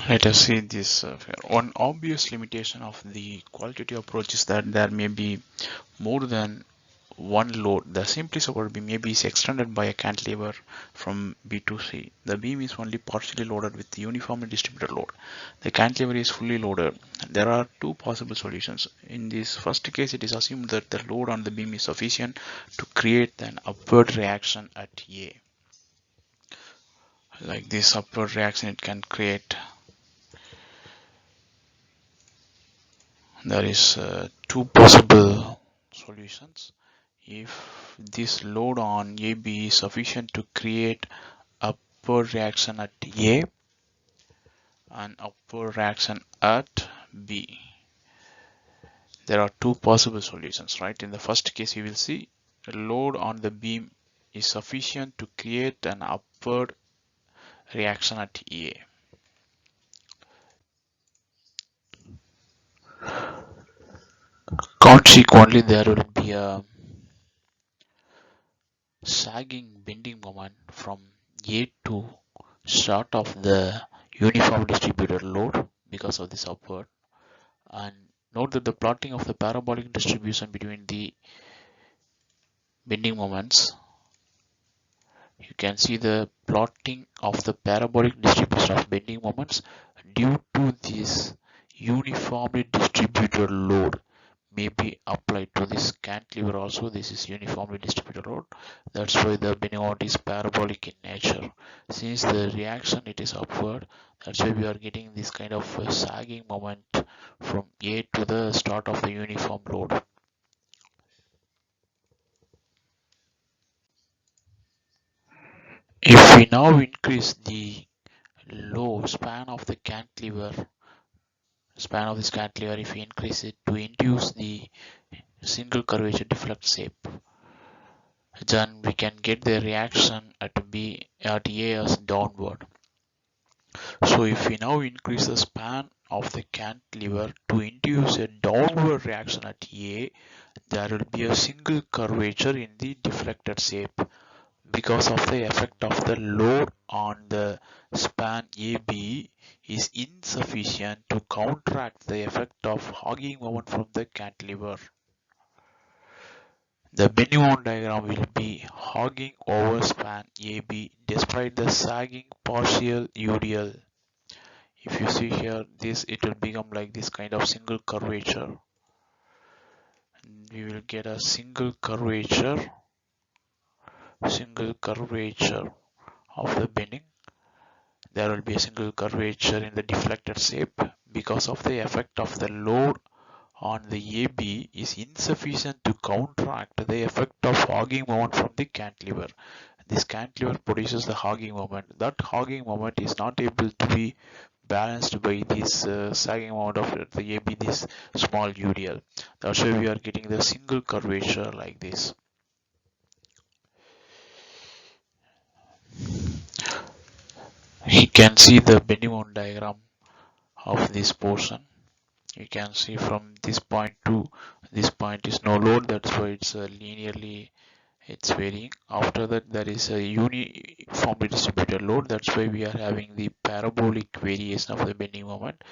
Let us see this. One obvious limitation of the qualitative approach is that there may be more than one load. The simply supported beam maybe is extended by a cantilever from B to C. The beam is only partially loaded with the uniformly distributed load. The cantilever is fully loaded. There are two possible solutions. In this first case, it is assumed that the load on the beam is sufficient to create an upward reaction at A. Like this upward reaction, it can create. There is two possible solutions. If this load on AB is sufficient to create upward reaction at A and upward reaction at B, there are two possible solutions, right? In the first case, you will see the load on the beam is sufficient to create an upward reaction at A. Consequently, there will be a sagging bending moment from A to start of the uniform distributed load because of this upward. And note that the plotting of the parabolic distribution between the bending moments, you can see the plotting of the parabolic distribution of bending moments due to this uniformly distributed load may be applied to this cantilever also. This is uniformly distributed load. That's why the bending moment is parabolic in nature. Since the reaction it is upward, that's why we are getting this kind of sagging moment from A to the start of the uniform load. If we now increase the low span of the cantilever, if we increase it to induce the single curvature deflect shape, then we can get the reaction at A as downward. So if we now increase the span of the cantilever to induce a downward reaction at A, there will be a single curvature in the deflected shape because of the effect of the load on the span AB is insufficient to counteract the effect of hogging moment from the cantilever. The bending moment diagram will be hogging over span AB despite the sagging partial UDL. If you see here, it will become like this kind of single curvature. We will get a single curvature of the bending. There will be a single curvature in the deflected shape because of the effect of the load on the AB is insufficient to counteract the effect of hogging moment from the cantilever. This cantilever produces the hogging moment. That hogging moment is not able to be balanced by this sagging moment of the AB, this small UDL. That's why we are getting the single curvature like this. You can see the bending moment diagram of this portion. You can see from this point to this point is no load, that's why it's linearly it's varying. After that there is a uniformly distributed load, that's why we are having the parabolic variation of the bending moment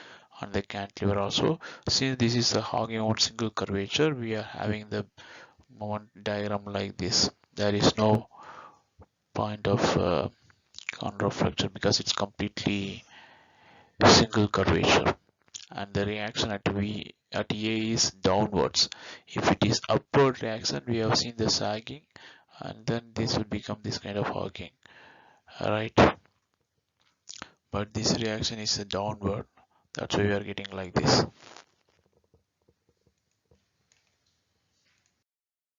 on the cantilever also. Since this is a hogging moment single curvature, we are having the moment diagram like this. There is no point of counterflexion because it's completely single curvature, and the reaction at A is downwards. If it is upward reaction, we have seen the sagging, and then this will become this kind of hogging, right? But this reaction is a downward, that's why we are getting like this.